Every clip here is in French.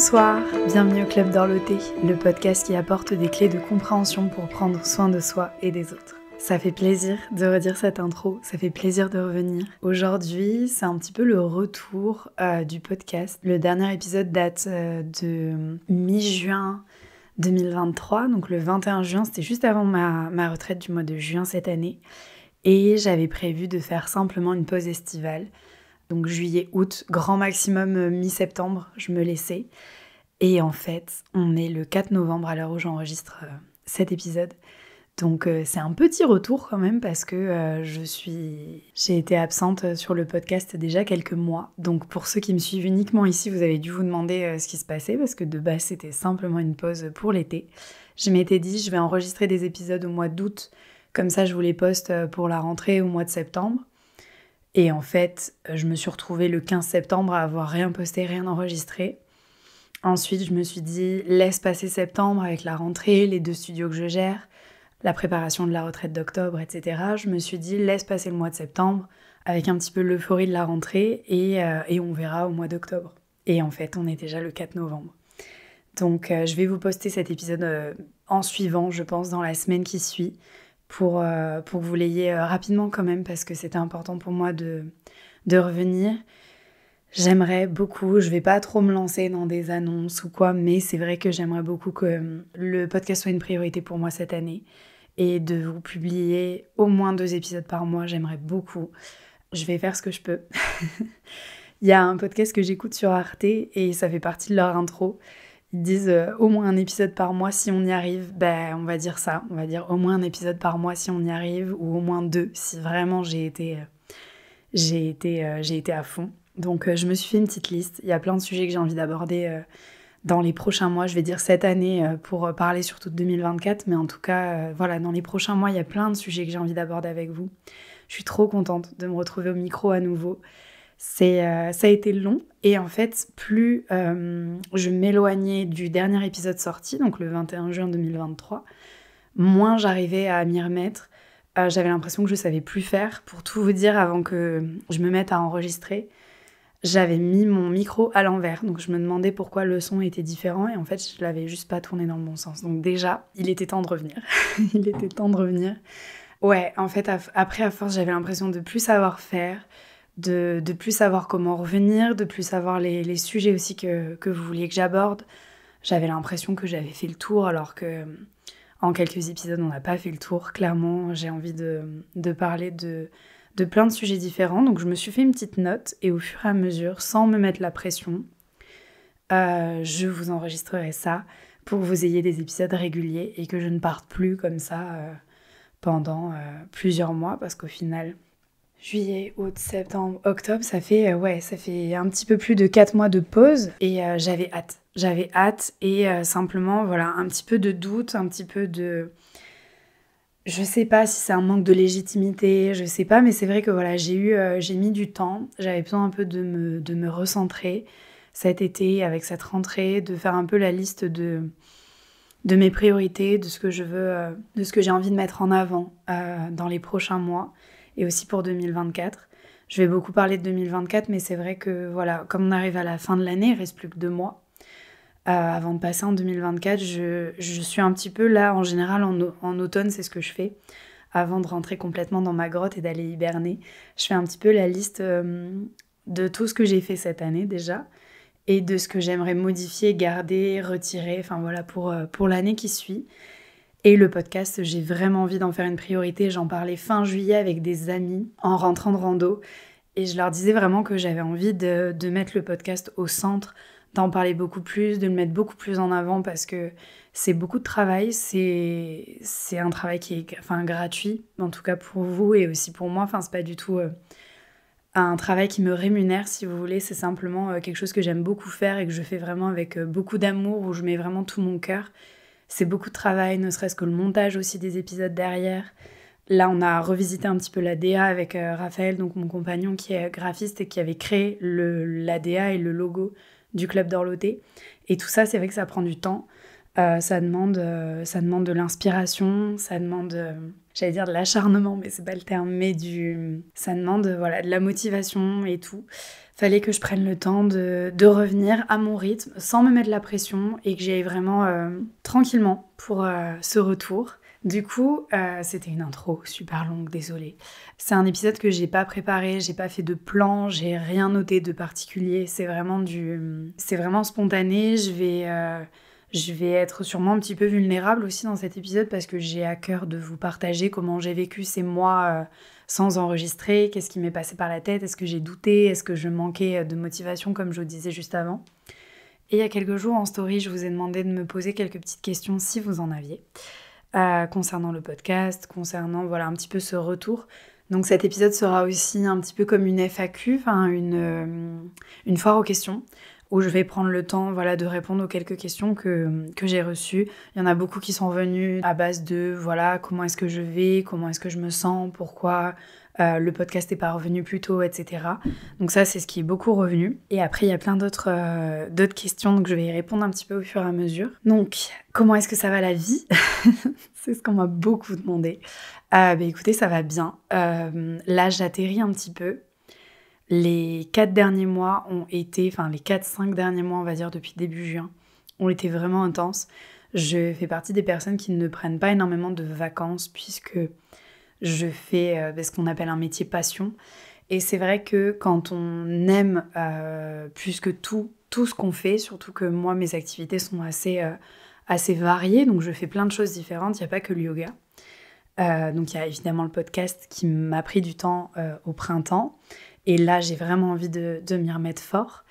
Bonsoir, bienvenue au Club d'Orloté, le podcast qui apporte des clés de compréhension pour prendre soin de soi et des autres. Ça fait plaisir de redire cette intro, ça fait plaisir de revenir. Aujourd'hui, c'est un petit peu le retour du podcast. Le dernier épisode date de mi-juin 2023, donc le 21 juin, c'était juste avant ma retraite du mois de juin cette année. Et j'avais prévu de faire simplement une pause estivale. Donc juillet, août, grand maximum mi-septembre, je me laissais. Et en fait, on est le 4 novembre à l'heure où j'enregistre cet épisode. Donc c'est un petit retour quand même parce que j'ai été absente sur le podcast déjà quelques mois. Donc pour ceux qui me suivent uniquement ici, vous avez dû vous demander ce qui se passait parce que de base c'était simplement une pause pour l'été. Je m'étais dit je vais enregistrer des épisodes au mois d'août, comme ça je vous les poste pour la rentrée au mois de septembre. Et en fait, je me suis retrouvée le 15 septembre à avoir rien posté, rien enregistré. Ensuite, je me suis dit, laisse passer septembre avec la rentrée, les 2 studios que je gère, la préparation de la retraite d'octobre, etc. Je me suis dit, laisse passer le mois de septembre avec un petit peu l'euphorie de la rentrée et on verra au mois d'octobre. Et en fait, on est déjà le 4 novembre. Donc, je vais vous poster cet épisode en suivant, je pense, dans la semaine qui suit. Pour que vous l'ayez rapidement quand même, parce que c'était important pour moi de revenir. J'aimerais beaucoup, je vais pas trop me lancer dans des annonces ou quoi, mais c'est vrai que j'aimerais beaucoup que le podcast soit une priorité pour moi cette année et de vous publier au moins 2 épisodes par mois, j'aimerais beaucoup. Je vais faire ce que je peux. Il y a un podcast que j'écoute sur Arte et ça fait partie de leur intro. Ils disent au moins un épisode par mois si on y arrive. Ben, on va dire ça. On va dire au moins un épisode par mois si on y arrive, ou au moins 2 si vraiment j'ai été à fond. Donc je me suis fait une petite liste. Il y a plein de sujets que j'ai envie d'aborder dans les prochains mois. Je vais dire cette année pour parler surtout de 2024. Mais en tout cas, voilà, dans les prochains mois, il y a plein de sujets que j'ai envie d'aborder avec vous. Je suis trop contente de me retrouver au micro à nouveau. Ça a été long et en fait, plus je m'éloignais du dernier épisode sorti, donc le 21 juin 2023, moins j'arrivais à m'y remettre. J'avais l'impression que je savais plus faire. Pour tout vous dire, avant que je me mette à enregistrer, j'avais mis mon micro à l'envers. Donc je me demandais pourquoi le son était différent et en fait, je l'avais juste pas tourné dans le bon sens. Donc déjà, il était temps de revenir. Il était temps de revenir. Ouais, en fait, après, à force, j'avais l'impression de plus savoir faire, de plus savoir comment revenir, de plus savoir les sujets aussi que vous vouliez que j'aborde. J'avais l'impression que j'avais fait le tour, alors que en quelques épisodes, on n'a pas fait le tour. Clairement, j'ai envie de parler de plein de sujets différents. Donc je me suis fait une petite note et au fur et à mesure, sans me mettre la pression, je vous enregistrerai ça pour que vous ayez des épisodes réguliers et que je ne parte plus comme ça pendant plusieurs mois, parce qu'au final, juillet, août, septembre, octobre, ça fait un petit peu plus de 4 mois de pause et j'avais hâte. J'avais hâte et simplement, voilà, un petit peu de doute, un petit peu de... Je sais pas si c'est un manque de légitimité, je sais pas, mais c'est vrai que voilà, j'ai mis du temps, j'avais besoin un peu de me recentrer cet été avec cette rentrée, de faire un peu la liste de mes priorités, de ce que je veux, de ce que j'ai envie de mettre en avant dans les prochains mois. Et aussi pour 2024. Je vais beaucoup parler de 2024, mais c'est vrai que, voilà, comme on arrive à la fin de l'année, il ne reste plus que 2 mois avant de passer en 2024. Je suis un petit peu là, en général, en automne, c'est ce que je fais. Avant de rentrer complètement dans ma grotte et d'aller hiberner, je fais un petit peu la liste de tout ce que j'ai fait cette année déjà et de ce que j'aimerais modifier, garder, retirer, enfin voilà, pour l'année qui suit. Et le podcast, j'ai vraiment envie d'en faire une priorité. J'en parlais fin juillet avec des amis en rentrant de rando. Et je leur disais vraiment que j'avais envie de mettre le podcast au centre, d'en parler beaucoup plus, de le mettre beaucoup plus en avant parce que c'est beaucoup de travail. C'est un travail qui est gratuit, en tout cas pour vous et aussi pour moi. C'est pas du tout un travail qui me rémunère, si vous voulez. C'est simplement quelque chose que j'aime beaucoup faire et que je fais vraiment avec beaucoup d'amour, où je mets vraiment tout mon cœur. C'est beaucoup de travail, ne serait-ce que le montage aussi des épisodes derrière. Là, on a revisité un petit peu la DA avec Raphaël, donc mon compagnon qui est graphiste et qui avait créé la DA et le logo du Club d'Orloté. Et tout ça, c'est vrai que ça prend du temps. Ça demande de l'inspiration, ça demande, j'allais dire de l'acharnement, mais c'est pas le terme, mais ça demande de la motivation et tout. Fallait que je prenne le temps de revenir à mon rythme sans me mettre la pression et que j'y aille vraiment tranquillement pour ce retour. Du coup, c'était une intro super longue, désolée. C'est un épisode que j'ai pas préparé, j'ai pas fait de plan, j'ai rien noté de particulier. C'est vraiment spontané. Je vais être sûrement un petit peu vulnérable aussi dans cet épisode parce que j'ai à cœur de vous partager comment j'ai vécu ces mois sans enregistrer, qu'est-ce qui m'est passé par la tête, est-ce que j'ai douté, est-ce que je manquais de motivation comme je vous disais juste avant. Et il y a quelques jours en story, je vous ai demandé de me poser quelques petites questions si vous en aviez. Concernant le podcast, concernant un petit peu ce retour. Donc cet épisode sera aussi un petit peu comme une FAQ, une foire aux questions, où je vais prendre le temps de répondre aux quelques questions que j'ai reçues. Il y en a beaucoup qui sont venues à base de comment est-ce que je vais, comment est-ce que je me sens, pourquoi le podcast n'est pas revenu plus tôt, etc. Donc ça, c'est ce qui est beaucoup revenu. Et après, il y a plein d'autres questions, donc je vais y répondre un petit peu au fur et à mesure. Donc, comment est-ce que ça va la vie? C'est ce qu'on m'a beaucoup demandé. Écoutez, ça va bien. Là, j'atterris un petit peu. Les 4 derniers mois les 4-5 derniers mois, on va dire, depuis début juin, ont été vraiment intenses. Je fais partie des personnes qui ne prennent pas énormément de vacances puisque je fais ce qu'on appelle un métier passion. Et c'est vrai que quand on aime plus que tout ce qu'on fait, surtout que moi, mes activités sont assez variées, donc je fais plein de choses différentes, il n'y a pas que le yoga. Donc il y a évidemment le podcast qui m'a pris du temps au printemps. Et là, j'ai vraiment envie de m'y remettre fort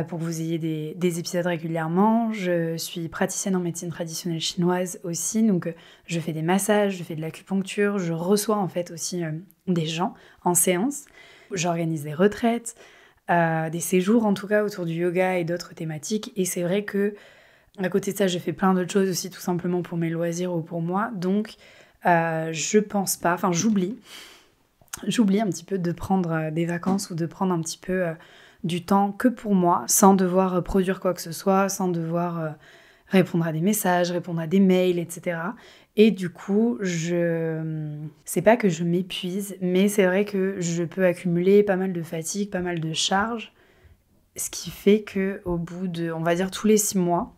pour que vous ayez des épisodes régulièrement. Je suis praticienne en médecine traditionnelle chinoise aussi, donc je fais des massages, je fais de l'acupuncture, je reçois en fait aussi des gens en séance. J'organise des retraites, des séjours en tout cas autour du yoga et d'autres thématiques. Et c'est vrai que à côté de ça, je fais plein d'autres choses aussi tout simplement pour mes loisirs ou pour moi. Donc je pense pas, j'oublie un petit peu de prendre des vacances ou de prendre un petit peu du temps que pour moi, sans devoir produire quoi que ce soit, sans devoir répondre à des messages, répondre à des mails, etc. Et du coup, c'est pas que je m'épuise, mais c'est vrai que je peux accumuler pas mal de fatigue, pas mal de charges, ce qui fait que au bout de, on va dire tous les 6 mois,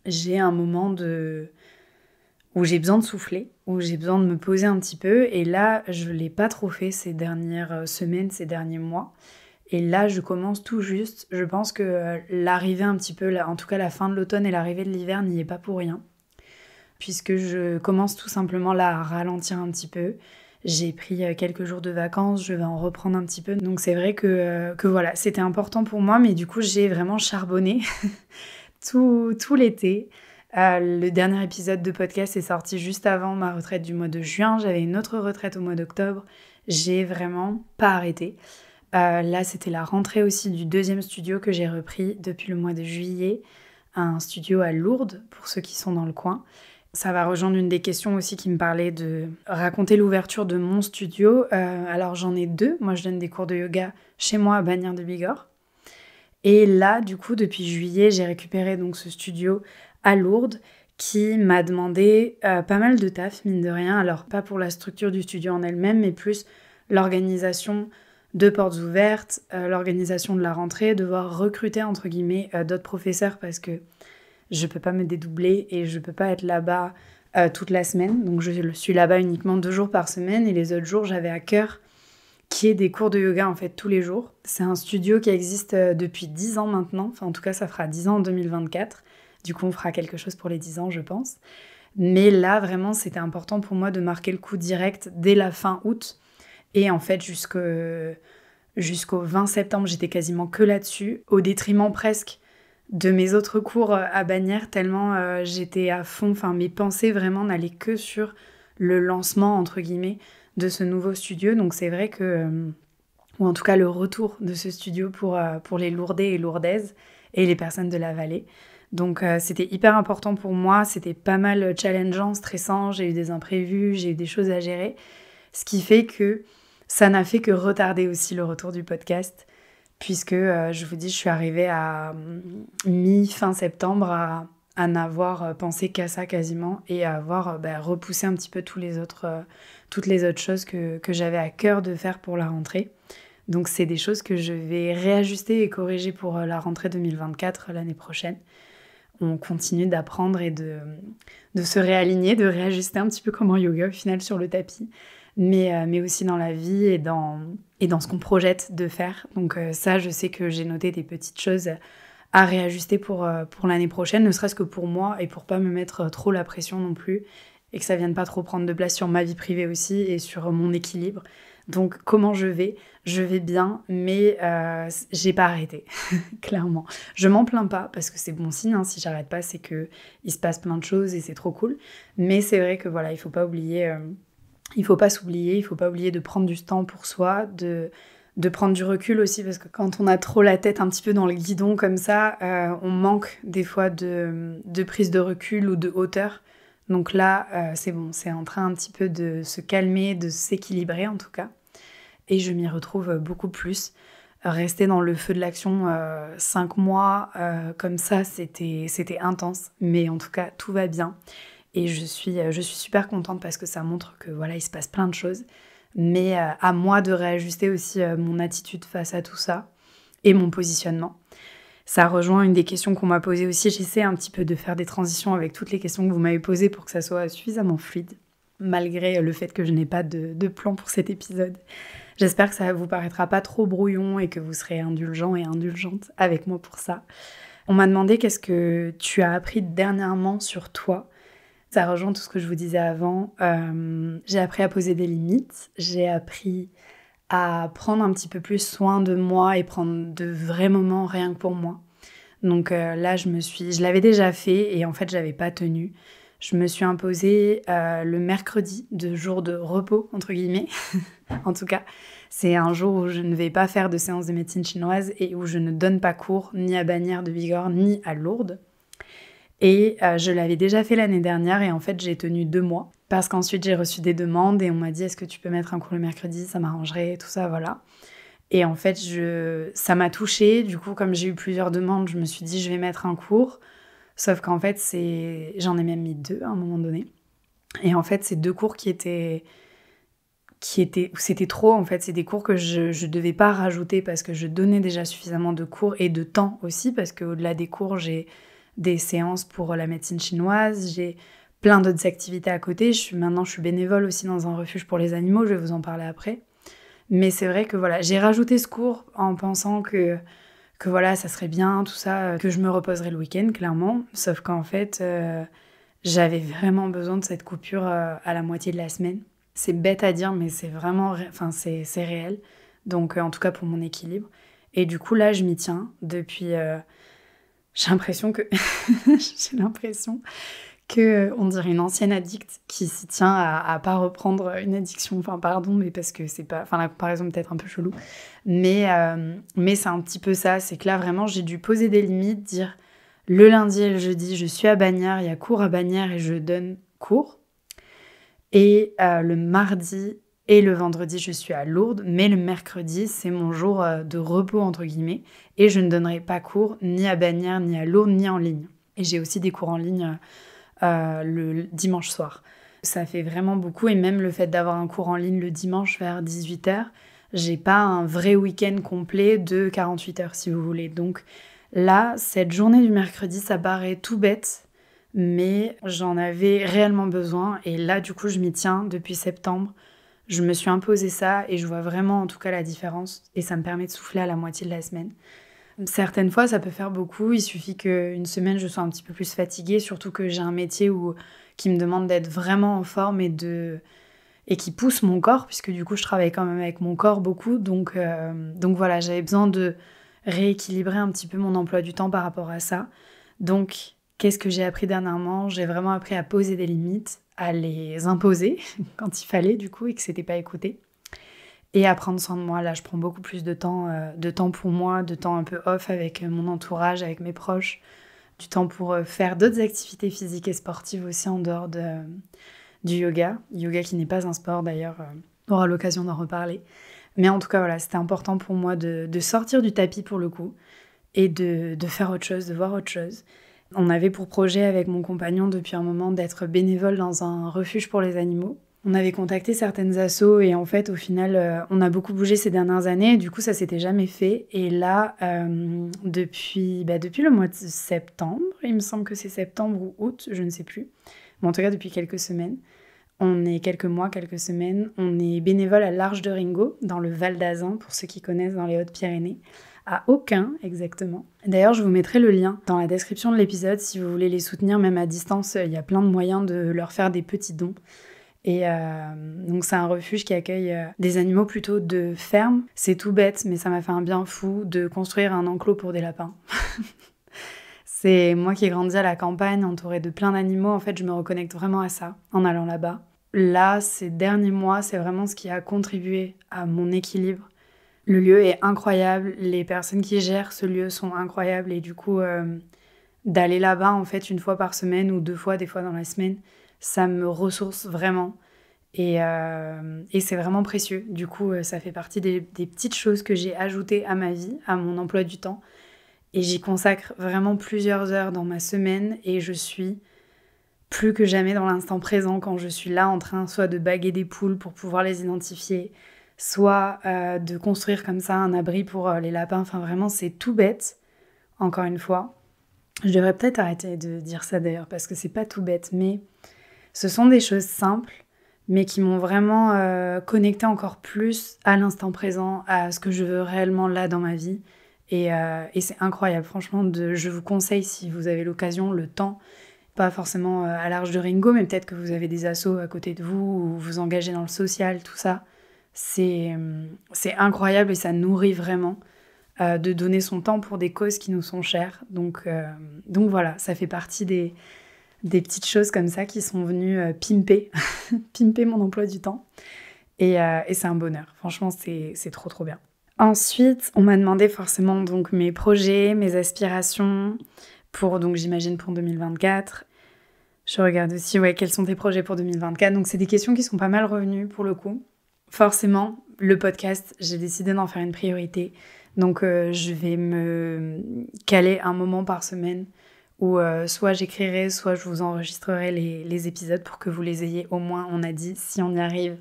j'ai un moment où j'ai besoin de souffler, où j'ai besoin de me poser un petit peu. Et là, je ne l'ai pas trop fait ces dernières semaines, ces derniers mois. Et là, je commence tout juste. Je pense que l'arrivée un petit peu, en tout cas la fin de l'automne et l'arrivée de l'hiver n'y est pas pour rien. Puisque je commence tout simplement là à ralentir un petit peu. J'ai pris quelques jours de vacances, je vais en reprendre un petit peu. Donc c'est vrai que voilà, c'était important pour moi. Mais du coup, j'ai vraiment charbonné tout l'été. Le dernier épisode de podcast est sorti juste avant ma retraite du mois de juin. J'avais une autre retraite au mois d'octobre. J'ai vraiment pas arrêté. Là, c'était la rentrée aussi du 2e studio que j'ai repris depuis le mois de juillet. Un studio à Lourdes, pour ceux qui sont dans le coin. Ça va rejoindre une des questions aussi qui me parlait de raconter l'ouverture de mon studio. Alors, j'en ai 2. Moi, je donne des cours de yoga chez moi à Bagnères de Bigorre. Et là, du coup, depuis juillet, j'ai récupéré donc ce studio à Lourdes qui m'a demandé pas mal de taf, mine de rien. Alors, pas pour la structure du studio en elle-même, mais plus l'organisation de portes ouvertes, l'organisation de la rentrée, devoir recruter, entre guillemets, d'autres professeurs parce que je peux pas me dédoubler et je peux pas être là-bas toute la semaine. Donc, je suis là-bas uniquement 2 jours par semaine et les autres jours, j'avais à cœur qu'il y ait des cours de yoga en fait tous les jours. C'est un studio qui existe depuis 10 ans maintenant. Enfin, en tout cas, ça fera 10 ans en 2024. Du coup, on fera quelque chose pour les 10 ans, je pense. Mais là, vraiment, c'était important pour moi de marquer le coup direct dès la fin août. Et en fait, jusqu'au 20 septembre, j'étais quasiment que là-dessus, au détriment presque de mes autres cours à Bagnères, tellement j'étais à fond. Enfin, mes pensées vraiment n'allaient que sur le lancement, entre guillemets, de ce nouveau studio. Donc c'est vrai que, ou en tout cas le retour de ce studio pour les Lourdais et Lourdaises et les personnes de la vallée. Donc c'était hyper important pour moi, c'était pas mal challengeant, stressant, j'ai eu des imprévus, j'ai eu des choses à gérer, ce qui fait que ça n'a fait que retarder aussi le retour du podcast, puisque je vous dis, je suis arrivée à mi-fin septembre à n'avoir pensé qu'à ça quasiment et à avoir repoussé un petit peu toutes les autres choses que j'avais à cœur de faire pour la rentrée. Donc c'est des choses que je vais réajuster et corriger pour la rentrée 2024, l'année prochaine. On continue d'apprendre et de se réaligner, de réajuster un petit peu comme en yoga au final sur le tapis, mais aussi dans la vie et dans ce qu'on projette de faire. Donc ça, je sais que j'ai noté des petites choses à réajuster pour l'année prochaine, ne serait-ce que pour moi et pour pas me mettre trop la pression non plus et que ça vienne pas trop prendre de place sur ma vie privée aussi et sur mon équilibre. Donc comment je vais? Je vais bien, mais j'ai pas arrêté, clairement. Je m'en plains pas parce que c'est bon signe, hein, si j'arrête pas, c'est que il se passe plein de choses et c'est trop cool. Mais c'est vrai que voilà, il faut pas oublier, il faut pas s'oublier, il faut pas oublier de prendre du temps pour soi, de prendre du recul aussi, parce que quand on a trop la tête un petit peu dans le guidon comme ça, on manque des fois de prise de recul ou de hauteur. Donc là, c'est bon, c'est en train un petit peu de se calmer, de s'équilibrer en tout cas. Et je m'y retrouve beaucoup plus. Rester dans le feu de l'action 5 mois, comme ça, c'était intense. Mais en tout cas, tout va bien. Et je suis super contente parce que ça montre que voilà, il se passe plein de choses. Mais à moi de réajuster aussi mon attitude face à tout ça et mon positionnement. Ça rejoint une des questions qu'on m'a posées aussi. J'essaie un petit peu de faire des transitions avec toutes les questions que vous m'avez posées pour que ça soit suffisamment fluide, malgré le fait que je n'ai pas de plan pour cet épisode. J'espère que ça vous paraîtra pas trop brouillon et que vous serez indulgents et indulgentes avec moi pour ça. On m'a demandé qu'est-ce que tu as appris dernièrement sur toi. Ça rejoint tout ce que je vous disais avant. J'ai appris à poser des limites. J'ai appris à prendre un petit peu plus soin de moi et prendre de vrais moments rien que pour moi. Donc là, je l'avais déjà fait et en fait, j'avais pas tenu. Je me suis imposée le mercredi de jour de repos, entre guillemets. En tout cas, c'est un jour où je ne vais pas faire de séance de médecine chinoise et où je ne donne pas cours ni à Bagnères de Bigorre ni à Lourdes. Et je l'avais déjà fait l'année dernière et en fait, j'ai tenu 2 mois. Parce qu'ensuite, j'ai reçu des demandes et on m'a dit « Est-ce que tu peux mettre un cours le mercredi ? Ça m'arrangerait, tout ça, voilà. » Et en fait, ça m'a touchée. Du coup, comme j'ai eu plusieurs demandes, je me suis dit « Je vais mettre un cours. » Sauf qu'en fait, j'en ai même mis 2 à un moment donné. Et en fait, c'est 2 cours c'était trop, en fait. C'est des cours que je devais pas rajouter parce que je donnais déjà suffisamment de cours et de temps aussi, parce qu'au-delà des cours, j'ai des séances pour la médecine chinoise, j'ai plein d'autres activités à côté. Maintenant, je suis bénévole aussi dans un refuge pour les animaux, je vais vous en parler après. Mais c'est vrai que voilà, j'ai rajouté ce cours en pensant que voilà, ça serait bien, tout ça, que je me reposerais le week-end, clairement. Sauf qu'en fait, j'avais vraiment besoin de cette coupure à la moitié de la semaine. C'est bête à dire, mais c'est vraiment... Enfin, c'est réel. Donc, en tout cas, pour mon équilibre. Et du coup, là, je m'y tiens depuis... J'ai l'impression que on dirait une ancienne addicte qui s'y tient à pas reprendre une addiction. Enfin, pardon, mais parce que c'est pas... Enfin, la comparaison est peut-être un peu chelou. Mais c'est un petit peu ça. C'est que là, vraiment, j'ai dû poser des limites, dire le lundi et le jeudi, je suis à Bagnères, il y a cours à Bagnères et je donne cours. Et le mardi et le vendredi, je suis à Lourdes. Mais le mercredi, c'est mon jour de repos, entre guillemets. Et je ne donnerai pas cours ni à Bagnères, ni à Lourdes, ni en ligne. Et j'ai aussi des cours en ligne le dimanche soir. Ça fait vraiment beaucoup, et même le fait d'avoir un cours en ligne le dimanche vers 18h, j'ai pas un vrai week-end complet de 48 heures, si vous voulez. Donc là, cette journée du mercredi, ça paraît tout bête, mais j'en avais réellement besoin, et là, du coup, je m'y tiens depuis septembre. Je me suis imposé ça, et je vois vraiment, en tout cas, la différence, et ça me permet de souffler à la moitié de la semaine. Certaines fois, ça peut faire beaucoup. Il suffit qu'une semaine, je sois un petit peu plus fatiguée, surtout que j'ai un métier qui me demande d'être vraiment en forme et qui pousse mon corps, puisque du coup, je travaille quand même avec mon corps beaucoup. Donc voilà, j'avais besoin de rééquilibrer un petit peu mon emploi du temps par rapport à ça. Donc, qu'est-ce que j'ai appris dernièrement ? J'ai vraiment appris à poser des limites, à les imposer quand il fallait, du coup, et que c'était pas écouté. Et à prendre soin de moi. Là, je prends beaucoup plus de temps pour moi, de temps un peu off avec mon entourage, avec mes proches, du temps pour faire d'autres activités physiques et sportives aussi en dehors du yoga. Yoga qui n'est pas un sport d'ailleurs, on aura l'occasion d'en reparler. Mais en tout cas, voilà, c'était important pour moi de sortir du tapis pour le coup et de faire autre chose, de voir autre chose. On avait pour projet avec mon compagnon depuis un moment d'être bénévole dans un refuge pour les animaux. On avait contacté certaines assos et en fait, au final, on a beaucoup bougé ces dernières années. Du coup, ça s'était jamais fait. Et là, depuis le mois de septembre, il me semble que c'est septembre ou août, je ne sais plus. Mais en tout cas, depuis quelques semaines, quelques mois, quelques semaines, on est bénévole à l'Arche de Ringot, dans le Val d'Azun, pour ceux qui connaissent, dans les Hautes-Pyrénées. À Aucun, exactement. D'ailleurs, je vous mettrai le lien dans la description de l'épisode si vous voulez les soutenir, même à distance. Il y a plein de moyens de leur faire des petits dons. Et donc c'est un refuge qui accueille des animaux plutôt de ferme. C'est tout bête, mais ça m'a fait un bien fou de construire un enclos pour des lapins. C'est moi qui ai grandi à la campagne, entourée de plein d'animaux. En fait, je me reconnecte vraiment à ça en allant là-bas. Là, ces derniers mois, c'est vraiment ce qui a contribué à mon équilibre. Le lieu est incroyable, les personnes qui gèrent ce lieu sont incroyables et du coup, d'aller là-bas en fait une fois par semaine ou 2 fois, des fois dans la semaine, ça me ressource vraiment et c'est vraiment précieux. Du coup, ça fait partie des petites choses que j'ai ajoutées à ma vie, à mon emploi du temps. Et j'y consacre vraiment plusieurs heures dans ma semaine et je suis plus que jamais dans l'instant présent quand je suis là en train soit de baguer des poules pour pouvoir les identifier, soit de construire comme ça un abri pour les lapins. Enfin vraiment, c'est tout bête, encore une fois. Je devrais peut-être arrêter de dire ça d'ailleurs parce que c'est pas tout bête, mais ce sont des choses simples, mais qui m'ont vraiment connecté encore plus à l'instant présent, à ce que je veux réellement là dans ma vie. Et c'est incroyable, franchement, je vous conseille si vous avez l'occasion, le temps, pas forcément à l'Arche de Ringot, mais peut-être que vous avez des assos à côté de vous, ou vous engagez dans le social, tout ça. C'est incroyable et ça nourrit vraiment de donner son temps pour des causes qui nous sont chères. Donc voilà, ça fait partie des petites choses comme ça qui sont venues pimper mon emploi du temps. Et c'est un bonheur. Franchement, c'est trop trop bien. Ensuite, on m'a demandé forcément donc mes projets, mes aspirations donc j'imagine pour 2024. Je regarde aussi quels sont tes projets pour 2024. Donc c'est des questions qui sont pas mal revenues pour le coup. Forcément, le podcast, j'ai décidé d'en faire une priorité. Donc je vais me caler un moment par semaine où soit j'écrirai, soit je vous enregistrerai les épisodes pour que vous les ayez au moins, on a dit, si on y arrive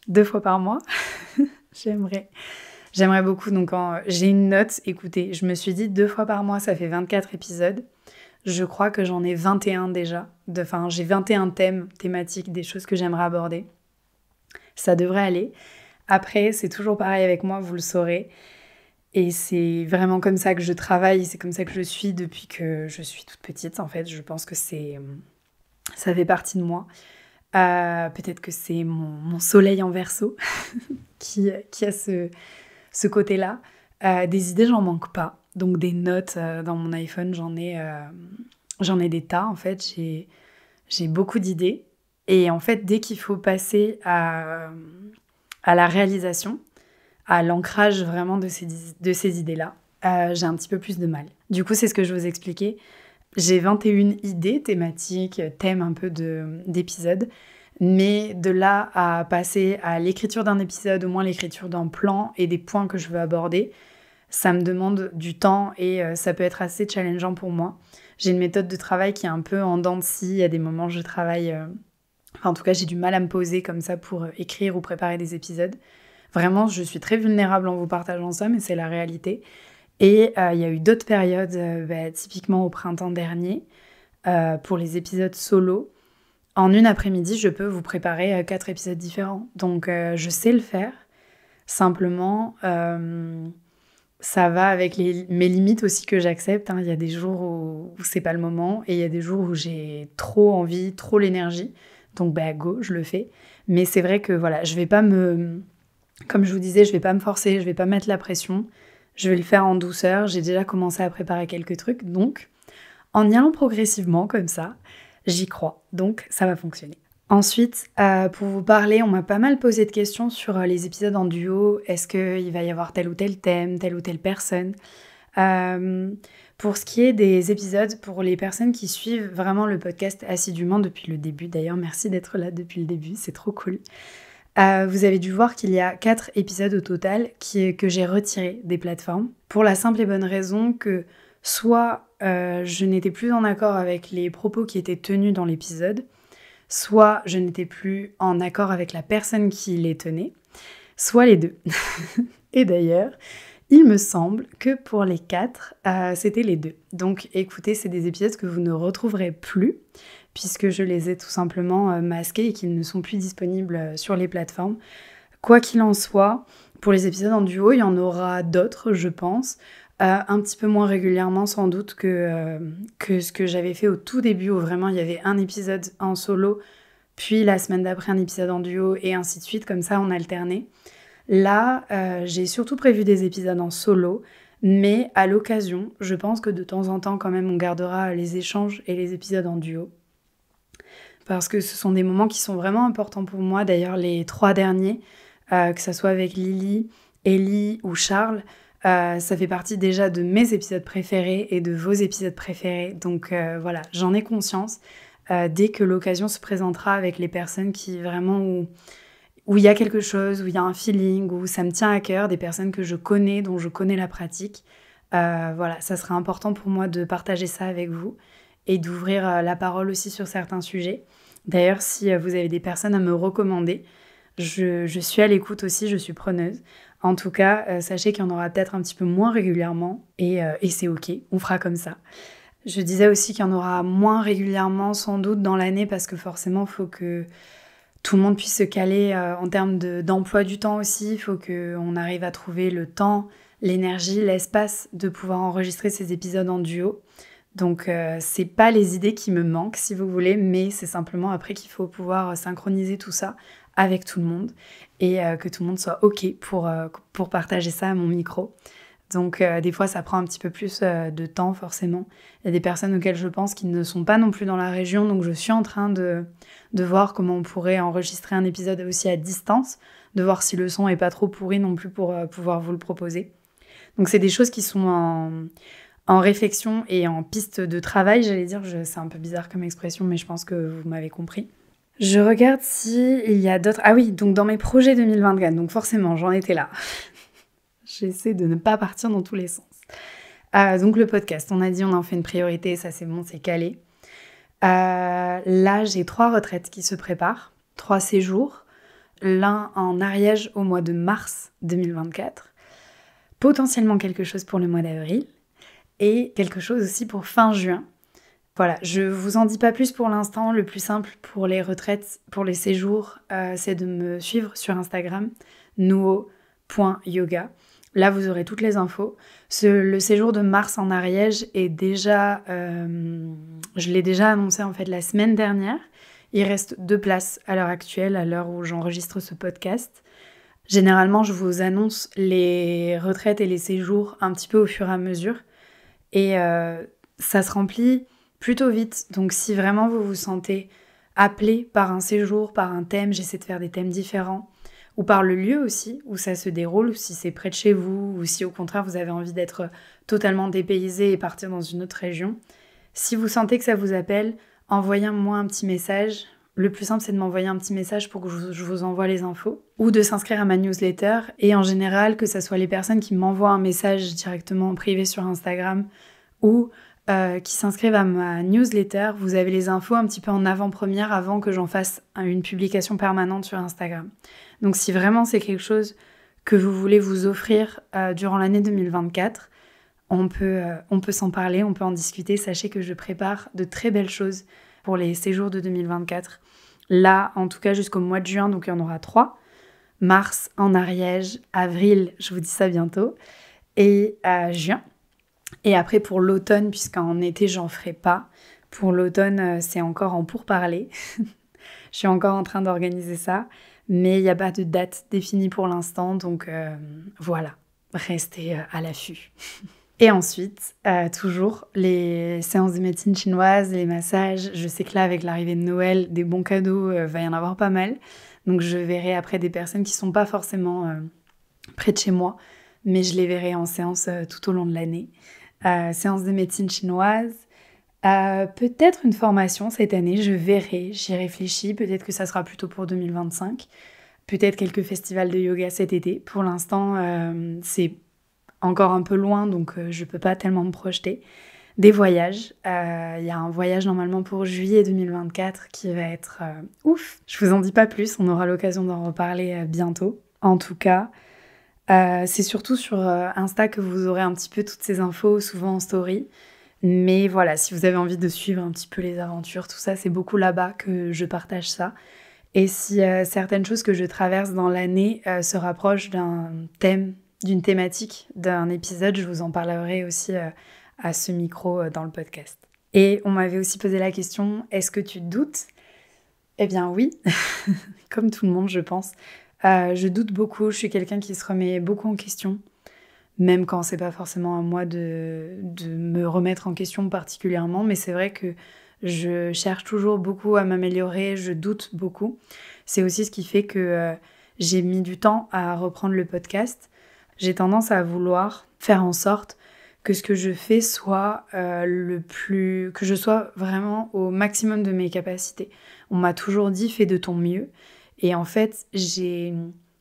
2 fois par mois. J'aimerais beaucoup. Donc j'ai une note, écoutez, je me suis dit 2 fois par mois, ça fait 24 épisodes. Je crois que j'en ai 21 déjà. J'ai 21 thématiques, des choses que j'aimerais aborder. Ça devrait aller. Après, c'est toujours pareil avec moi, vous le saurez. Et c'est vraiment comme ça que je travaille, c'est comme ça que je suis depuis que je suis toute petite, en fait. Je pense que ça fait partie de moi. Peut-être que c'est mon soleil en Verseau qui a ce côté-là. Des idées, j'en manque pas. Donc des notes dans mon iPhone, j'en ai des tas, en fait. J'ai beaucoup d'idées. Et en fait, dès qu'il faut passer à la réalisation, à l'ancrage vraiment de ces idées-là, j'ai un petit peu plus de mal. Du coup, c'est ce que je vous expliquais. J'ai 21 idées thématiques, thèmes un peu d'épisodes, mais de là à passer à l'écriture d'un épisode, au moins l'écriture d'un plan et des points que je veux aborder, ça me demande du temps et ça peut être assez challengeant pour moi. J'ai une méthode de travail qui est un peu en dents de scie. Il y a des moments où je travaille... en tout cas, j'ai du mal à me poser comme ça pour écrire ou préparer des épisodes. Vraiment, je suis très vulnérable en vous partageant ça, mais c'est la réalité. Et il y a eu d'autres périodes, typiquement au printemps dernier, pour les épisodes solo. En une après-midi, je peux vous préparer 4 épisodes différents. Donc, je sais le faire. Simplement, ça va avec mes limites aussi que j'accepte. Il y a des jours où c'est pas le moment et il y a des jours où j'ai trop envie, trop l'énergie. Donc, go, je le fais. Mais c'est vrai que voilà, je vais pas comme je vous disais, je vais pas me forcer, je vais pas mettre la pression. Je vais le faire en douceur. J'ai déjà commencé à préparer quelques trucs. Donc, en y allant progressivement comme ça, j'y crois. Donc, ça va fonctionner. Ensuite, pour vous parler, on m'a pas mal posé de questions sur les épisodes en duo. Est-ce qu'il va y avoir tel ou tel thème, telle ou telle personne ? Pour ce qui est des épisodes, pour les personnes qui suivent vraiment le podcast assidûment depuis le début, d'ailleurs, merci d'être là depuis le début, c'est trop cool. Vous avez dû voir qu'il y a 4 épisodes au total que j'ai retirés des plateformes, pour la simple et bonne raison que soit je n'étais plus en accord avec les propos qui étaient tenus dans l'épisode, soit je n'étais plus en accord avec la personne qui les tenait, soit les deux. Et d'ailleurs, il me semble que pour les 4, c'était les deux. Donc écoutez, c'est des épisodes que vous ne retrouverez plus, puisque je les ai tout simplement masqués et qu'ils ne sont plus disponibles sur les plateformes. Quoi qu'il en soit, pour les épisodes en duo, il y en aura d'autres, je pense. Un petit peu moins régulièrement sans doute que ce que j'avais fait au tout début, où vraiment il y avait un épisode en solo, puis la semaine d'après un épisode en duo, et ainsi de suite, comme ça on alternait. Là, j'ai surtout prévu des épisodes en solo, mais à l'occasion, je pense que de temps en temps quand même on gardera les échanges et les épisodes en duo. Parce que ce sont des moments qui sont vraiment importants pour moi. D'ailleurs, les 3 derniers, que ça soit avec Lily, Ellie ou Charles, ça fait partie déjà de mes épisodes préférés et de vos épisodes préférés. Donc voilà, j'en ai conscience. Dès que l'occasion se présentera avec les personnes qui vraiment où il y a quelque chose, où il y a un feeling, où ça me tient à cœur, des personnes que je connais, dont je connais la pratique, voilà, ça sera important pour moi de partager ça avec vous et d'ouvrir la parole aussi sur certains sujets. D'ailleurs, si vous avez des personnes à me recommander, je suis à l'écoute aussi, je suis preneuse. En tout cas, sachez qu'il y en aura peut-être un petit peu moins régulièrement et c'est ok, on fera comme ça. Je disais aussi qu'il y en aura moins régulièrement sans doute dans l'année parce que forcément, il faut que tout le monde puisse se caler en termes d'emploi du temps aussi. Il faut qu'on arrive à trouver le temps, l'énergie, l'espace de pouvoir enregistrer ces épisodes en duo. Donc c'est pas les idées qui me manquent si vous voulez, mais c'est simplement après qu'il faut pouvoir synchroniser tout ça avec tout le monde et que tout le monde soit ok pour partager ça à mon micro. Donc des fois ça prend un petit peu plus de temps forcément. Il y a des personnes auxquelles je pense qui ne sont pas non plus dans la région, donc je suis en train de voir comment on pourrait enregistrer un épisode aussi à distance, de voir si le son est pas trop pourri non plus pour pouvoir vous le proposer. Donc c'est des choses qui sont en réflexion et en piste de travail, j'allais dire. C'est un peu bizarre comme expression, mais je pense que vous m'avez compris. Je regarde s'il y a d'autres... Ah oui, donc dans mes projets 2024, donc forcément, j'en étais là. J'essaie de ne pas partir dans tous les sens. Donc le podcast, on a dit on en fait une priorité, ça c'est bon, c'est calé. Là, j'ai 3 retraites qui se préparent, 3 séjours. L'un en Ariège au mois de mars 2024. Potentiellement quelque chose pour le mois d'avril. Et quelque chose aussi pour fin juin. Voilà, je vous en dis pas plus pour l'instant. Le plus simple pour les retraites, pour les séjours, c'est de me suivre sur Instagram, nuo.yoga. Là, vous aurez toutes les infos. Le séjour de mars en Ariège est déjà... je l'ai déjà annoncé en fait la semaine dernière. Il reste 2 places à l'heure actuelle, à l'heure où j'enregistre ce podcast. Généralement, je vous annonce les retraites et les séjours un petit peu au fur et à mesure. Et ça se remplit plutôt vite. Donc si vraiment vous vous sentez appelé par un séjour, par un thème, j'essaie de faire des thèmes différents, ou par le lieu aussi où ça se déroule, ou si c'est près de chez vous, ou si au contraire vous avez envie d'être totalement dépaysé et partir dans une autre région. Si vous sentez que ça vous appelle, envoyez-moi un petit message. Le plus simple, c'est de m'envoyer un petit message pour que je vous envoie les infos, ou de s'inscrire à ma newsletter. Et en général, que ce soit les personnes qui m'envoient un message directement en privé sur Instagram ou qui s'inscrivent à ma newsletter, vous avez les infos un petit peu en avant-première avant que j'en fasse une publication permanente sur Instagram. Donc si vraiment c'est quelque chose que vous voulez vous offrir durant l'année 2024, on peut s'en parler, on peut en discuter. Sachez que je prépare de très belles choses pour les séjours de 2024. Là, en tout cas, jusqu'au mois de juin, donc il y en aura 3. Mars en Ariège, avril, je vous dis ça bientôt, et juin. Et après, pour l'automne, puisqu'en été, j'en ferai pas. Pour l'automne, c'est encore en pourparlers. Je suis encore en train d'organiser ça. Mais il n'y a pas de date définie pour l'instant. Donc voilà, restez à l'affût. Et ensuite, toujours les séances de médecine chinoise, les massages. Je sais que là, avec l'arrivée de Noël, des bons cadeaux, va y en avoir pas mal. Donc je verrai après des personnes qui ne sont pas forcément près de chez moi, mais je les verrai en séance tout au long de l'année. Séance de médecine chinoise. Peut-être une formation cette année, je verrai, j'y réfléchis. Peut-être que ça sera plutôt pour 2025. Peut-être quelques festivals de yoga cet été. Pour l'instant, c'est encore un peu loin, donc je peux pas tellement me projeter. des voyages. Il y a un voyage normalement pour juillet 2024 qui va être ouf. Je vous en dis pas plus, on aura l'occasion d'en reparler bientôt. En tout cas, c'est surtout sur Insta que vous aurez un petit peu toutes ces infos, souvent en story. Mais voilà, si vous avez envie de suivre un petit peu les aventures, tout ça, c'est beaucoup là-bas que je partage ça. Et si certaines choses que je traverse dans l'année se rapprochent d'un thème, d'une thématique, d'un épisode, je vous en parlerai aussi à ce micro dans le podcast. Et on m'avait aussi posé la question, est-ce que tu doutes ? Eh bien oui, comme tout le monde je pense. Je doute beaucoup, je suis quelqu'un qui se remet beaucoup en question, même quand c'est pas forcément à moi de me remettre en question particulièrement, mais c'est vrai que je cherche toujours beaucoup à m'améliorer, je doute beaucoup. C'est aussi ce qui fait que j'ai mis du temps à reprendre le podcast. J'ai tendance à vouloir faire en sorte que ce que je fais soit que je sois vraiment au maximum de mes capacités. On m'a toujours dit fais de ton mieux. Et en fait,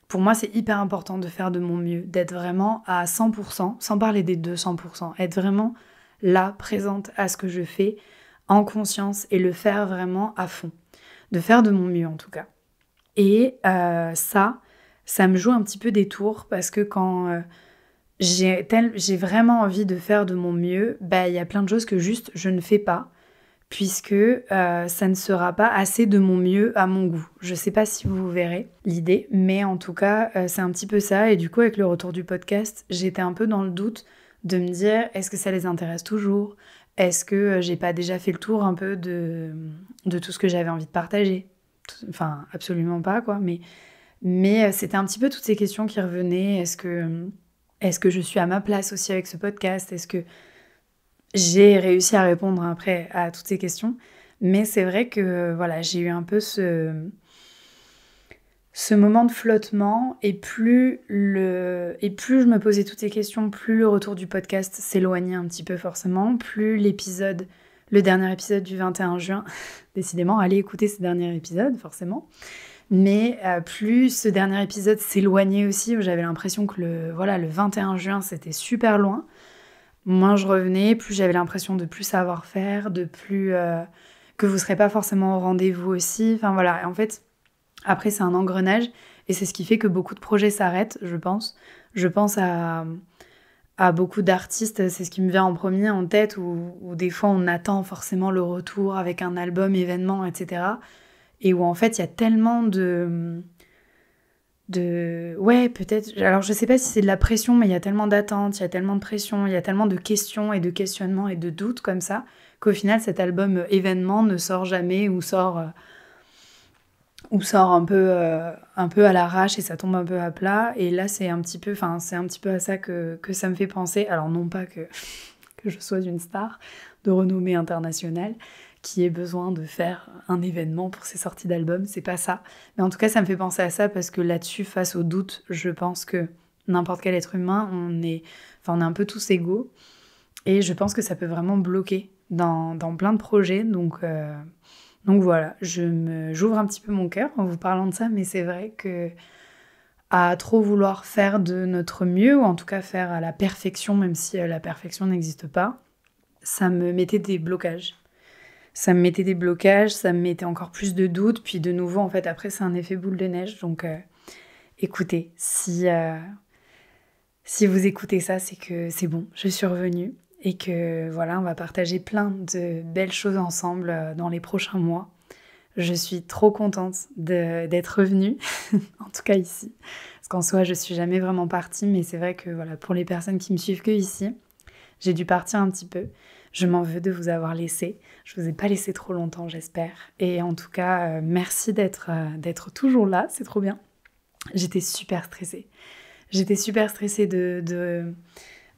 pour moi, c'est hyper important de faire de mon mieux, d'être vraiment à 100%, sans parler des 200%, être vraiment là, présente à ce que je fais, en conscience, et le faire vraiment à fond. De faire de mon mieux, en tout cas. Et ça me joue un petit peu des tours, parce que quand j'ai vraiment envie de faire de mon mieux, il y a plein de choses que juste je ne fais pas, puisque ça ne sera pas assez de mon mieux à mon goût. Je sais pas si vous verrez l'idée, mais en tout cas, c'est un petit peu ça. Et du coup, avec le retour du podcast, j'étais un peu dans le doute de me dire, est-ce que ça les intéresse toujours ? Est-ce que j'ai pas déjà fait le tour un peu de tout ce que j'avais envie de partager ? Enfin, absolument pas, quoi. Mais c'était un petit peu toutes ces questions qui revenaient. Est-ce que je suis à ma place aussi avec ce podcast ? Est-ce que j'ai réussi à répondre après à toutes ces questions, mais c'est vrai que voilà, j'ai eu un peu ce moment de flottement, et plus je me posais toutes ces questions, plus le retour du podcast s'éloignait un petit peu forcément, plus le dernier épisode du 21 juin, décidément, allez écouter ce dernier épisode forcément, mais plus ce dernier épisode s'éloignait aussi, j'avais l'impression que le 21 juin c'était super loin. Moins je revenais, plus j'avais l'impression de plus savoir faire, de plus que vous serez pas forcément au rendez-vous aussi. Enfin voilà, en fait, après c'est un engrenage, et c'est ce qui fait que beaucoup de projets s'arrêtent, je pense. Je pense à beaucoup d'artistes, c'est ce qui me vient en premier en tête, où des fois on attend forcément le retour avec un album, événement, etc. Et où en fait il y a tellement ouais, peut-être, alors je sais pas si c'est de la pression, mais il y a tellement d'attentes, il y a tellement de pression, il y a tellement de questions et de questionnements et de doutes comme ça, qu'au final cet album événement ne sort jamais, ou sort un peu à l'arrache, et ça tombe un peu à plat. Et là c'est un petit peu à ça que ça me fait penser. Alors non pas que je sois une star de renommée internationale qui ait besoin de faire un événement pour ses sorties d'albums, c'est pas ça. Mais en tout cas, ça me fait penser à ça, parce que là-dessus, face au doute, je pense que n'importe quel être humain, on est un peu tous égaux, et je pense que ça peut vraiment bloquer dans plein de projets. Donc voilà, j'ouvre un petit peu mon cœur en vous parlant de ça, mais c'est vrai que à trop vouloir faire de notre mieux, ou en tout cas faire à la perfection, même si la perfection n'existe pas, ça me mettait des blocages. Ça me mettait encore plus de doutes, puis de nouveau, en fait, après, c'est un effet boule de neige. Donc, écoutez, si vous écoutez ça, c'est que c'est bon, je suis revenue, et que voilà, on va partager plein de belles choses ensemble dans les prochains mois. Je suis trop contente d'être revenue, en tout cas ici, parce qu'en soi, je suis jamais vraiment partie, mais c'est vrai que voilà, pour les personnes qui me suivent que ici, j'ai dû partir un petit peu. Je m'en veux de vous avoir laissé. Je vous ai pas laissé trop longtemps, j'espère. Et en tout cas, merci d'être toujours là, c'est trop bien. J'étais super stressée. De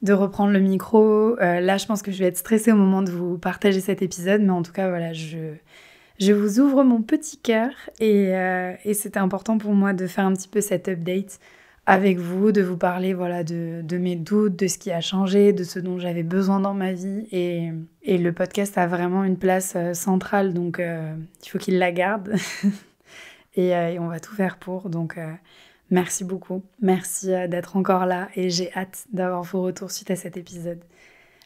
reprendre le micro. Là, je pense que je vais être stressée au moment de vous partager cet épisode, mais en tout cas, voilà, je vous ouvre mon petit cœur, et c'était important pour moi de faire un petit peu cette update avec vous, de vous parler voilà, de mes doutes, de ce qui a changé, de ce dont j'avais besoin dans ma vie. Et le podcast a vraiment une place centrale, donc il faut qu'il la garde. et on va tout faire pour. Donc merci beaucoup. Merci d'être encore là, et j'ai hâte d'avoir vos retours suite à cet épisode.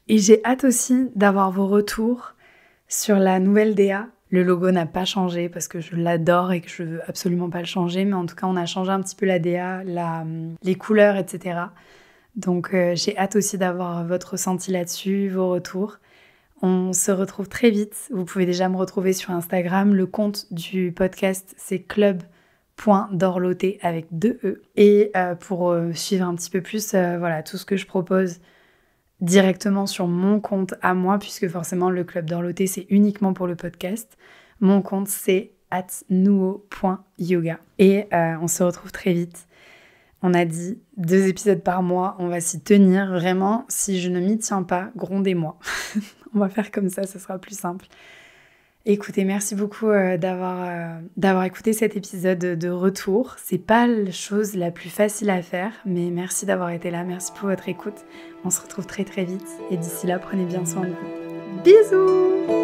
Et j'ai hâte aussi d'avoir vos retours sur la nouvelle DA. Le logo n'a pas changé parce que je l'adore et que je veux absolument pas le changer, mais en tout cas on a changé un petit peu la DA, les couleurs, etc. Donc j'ai hâte aussi d'avoir votre ressenti là-dessus, vos retours. On se retrouve très vite. Vous pouvez déjà me retrouver sur Instagram. Le compte du podcast, c'est club.dorloté avec 2 E. Et pour suivre un petit peu plus voilà, tout ce que je propose directement sur mon compte à moi, puisque forcément le Club Dorloté, c'est uniquement pour le podcast. Mon compte, c'est @nuo.yoga. Et on se retrouve très vite. On a dit 2 épisodes par mois, on va s'y tenir. Vraiment, si je ne m'y tiens pas, grondez-moi. On va faire comme ça sera plus simple. Écoutez, merci beaucoup d'avoir écouté cet épisode de retour. C'est pas la chose la plus facile à faire, mais merci d'avoir été là, merci pour votre écoute. On se retrouve très très vite et d'ici là, prenez bien soin de vous. Bisous!